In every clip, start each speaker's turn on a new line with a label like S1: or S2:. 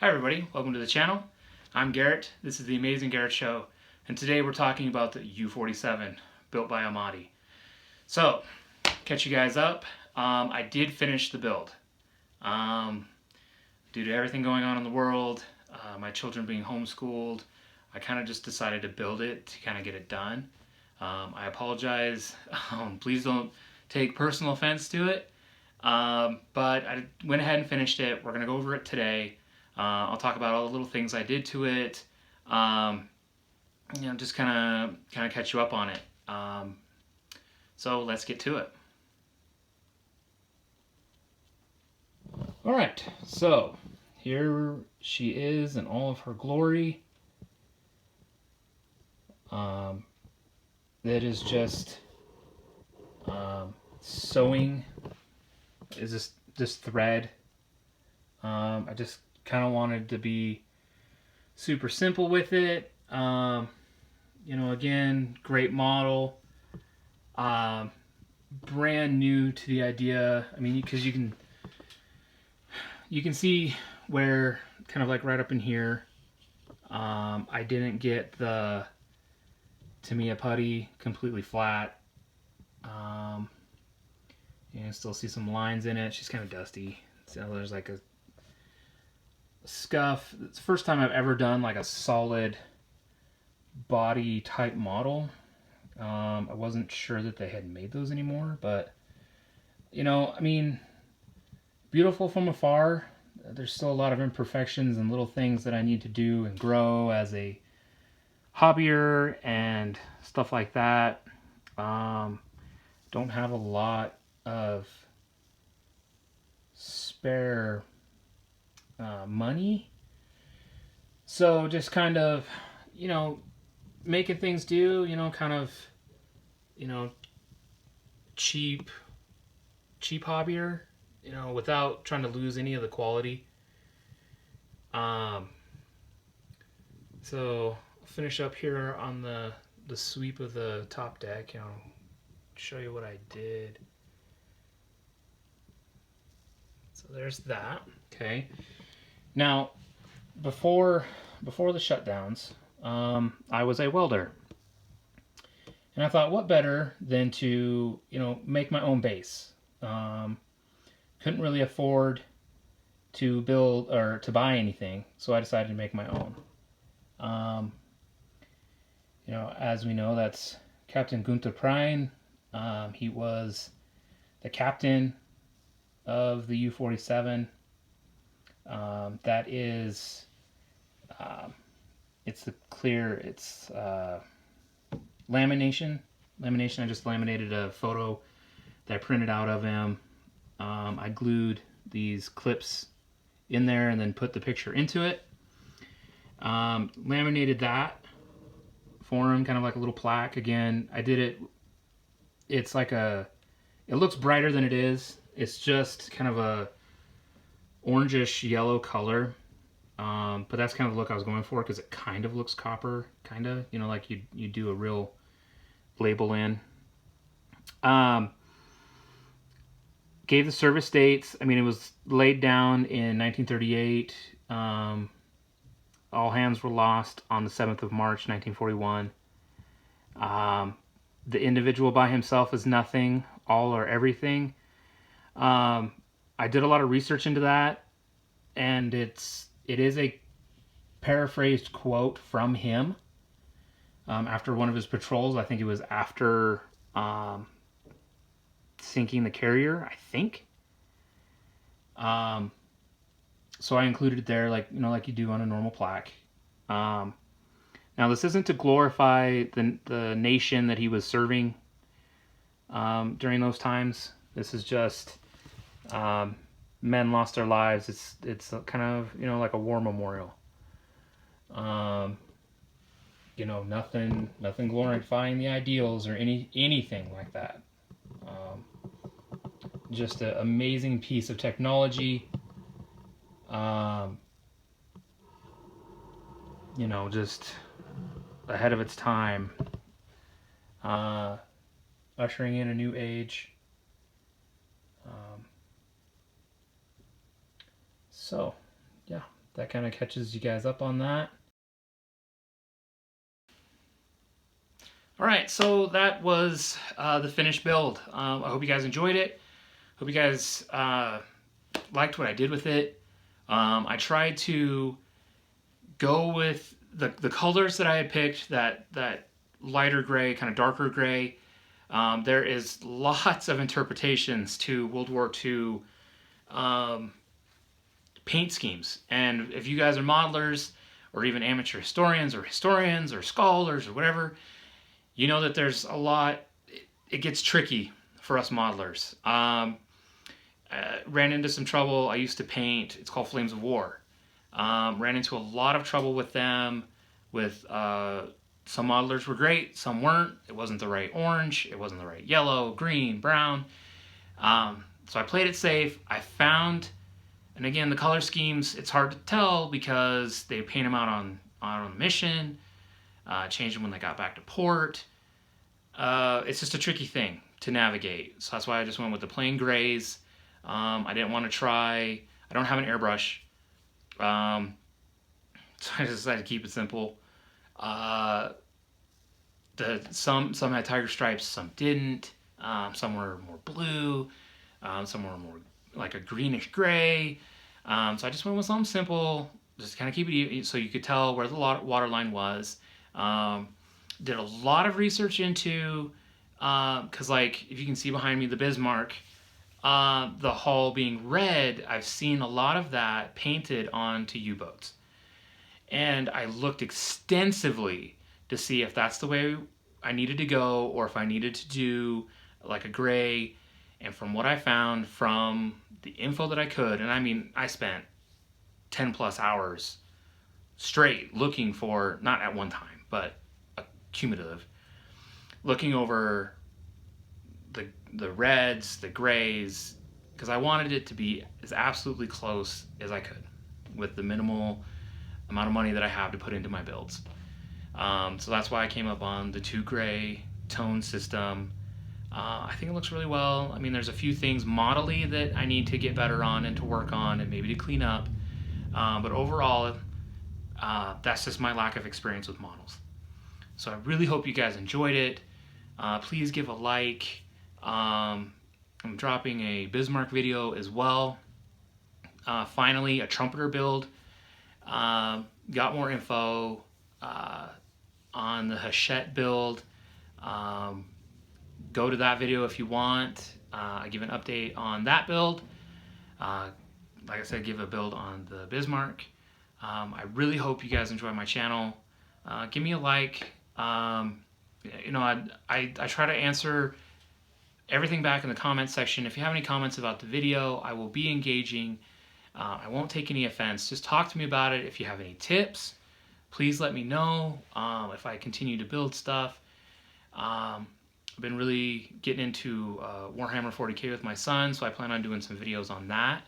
S1: Hi everybody, welcome to the channel. I'm Garrett, this is the Amazing Garrett Show, and today we're talking about the U-47, built by Amati. So, catch you guys up, I did finish the build. Due to everything going on in the world, my children being homeschooled, I kind of just decided to build it to kind of get it done. I apologize, please don't take personal offense to it, but I went ahead and finished it. We're going to go over it today. I'll talk about all the little things I did to it, just kind of catch you up on it. So let's get to it. All right, so here she is in all of her glory. That is just sewing. Is this thread? I just kind of wanted to be super simple with it. Again, great model. Brand new to the idea. I mean, because you can see where kind of like right up in here, I didn't get the Tamiya putty completely flat. You can still see some lines in it. She's kind of dusty. So there's like a scuff. It's the first time I've ever done like a solid body type model. I wasn't sure that they had made those anymore, but I mean, beautiful from afar. There's still a lot of imperfections and little things that I need to do and grow as a hobbyer and stuff like that. Don't have a lot of spare money, so just kind of making things do, kind of cheap hobbyer, without trying to lose any of the quality. So I'll finish up here on the sweep of the top deck, show you what I did. So there's that. Okay. Now, before the shutdowns, I was a welder, and I thought, what better than to make my own base. Couldn't really afford to build or to buy anything, so I decided to make my own. As we know, that's Captain Gunther Prine. He was the captain of the U-47. That is, it's the clear, it's lamination. I just laminated a photo that I printed out of him. I glued these clips in there and then put the picture into it. Laminated that for him, kind of like a little plaque. Again, I did it, it's like it looks brighter than it is. It's just kind of a orangish yellow color. But that's kind of the look I was going for, because it kind of looks copper, kind of, like you do a real label in. Gave the service dates. I mean, it was laid down in 1938. All hands were lost on the 7th of March, 1941. The individual by himself is nothing, all or everything. I did a lot of research into that, and it is a paraphrased quote from him after one of his patrols. I think it was after sinking the carrier, I think. So I included it there, like you do on a normal plaque. Now, this isn't to glorify the nation that he was serving during those times. This is just men lost their lives. It's kind of like a war memorial. Nothing glorifying the ideals or anything like that. Just an amazing piece of technology. Just ahead of its time. Ushering in a new age. So, yeah, that kind of catches you guys up on that. Alright, so that was the finished build. I hope you guys enjoyed it. Hope you guys liked what I did with it. I tried to go with the colors that I had picked, that lighter gray, kind of darker gray. There is lots of interpretations to World War II paint schemes. And if you guys are modelers, or even amateur historians or scholars or whatever, you know that there's a lot, it gets tricky for us modelers. Ran into some trouble. I used to paint, it's called Flames of War. Ran into a lot of trouble with them. With some modelers were great, some weren't. It wasn't the right orange, it wasn't the right yellow, green, brown. So I played it safe. I found, and again, the color schemes, it's hard to tell because they paint them out on mission, changed them when they got back to port. It's just a tricky thing to navigate. So that's why I just went with the plain grays. I didn't want to try, I don't have an airbrush. So I just decided to keep it simple. Some had tiger stripes, some didn't. Some were more blue, some were more like a greenish gray. So I just went with something simple, just kind of keep it so you could tell where the water line was. Did a lot of research into, because like if you can see behind me the Bismarck, the hull being red, I've seen a lot of that painted onto U-boats. And I looked extensively to see if that's the way I needed to go, or if I needed to do like a gray. And from what I found, from the info that I could, and I mean, I spent 10 plus hours straight looking for, not at one time, but a cumulative, looking over the reds, the grays, because I wanted it to be as absolutely close as I could with the minimal amount of money that I have to put into my builds. So that's why I came up on the 2 gray tone system. I think it looks really well. I mean, there's a few things model-y that I need to get better on and to work on and maybe to clean up. But overall, that's just my lack of experience with models. So I really hope you guys enjoyed it. Please give a like. I'm dropping a Bismarck video as well. Finally, a trumpeter build. Got more info on the Hachette build. Go to that video if you want. I give an update on that build. Like I said, give a build on the Bismarck. I really hope you guys enjoy my channel. Give me a like. You know, I try to answer everything back in the comments section. If you have any comments about the video, I will be engaging. I won't take any offense. Just talk to me about it. If you have any tips, please let me know. If I continue to build stuff. I've been really getting into Warhammer 40K with my son, so I plan on doing some videos on that.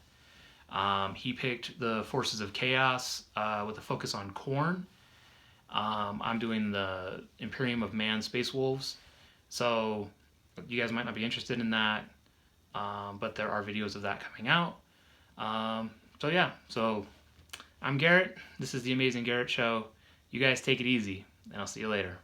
S1: He picked the Forces of Chaos with a focus on Khorne. I'm doing the Imperium of Man Space Wolves, so you guys might not be interested in that, but there are videos of that coming out. So yeah, so I'm Garrett. This is the Amazing Garrett Show. You guys take it easy, and I'll see you later.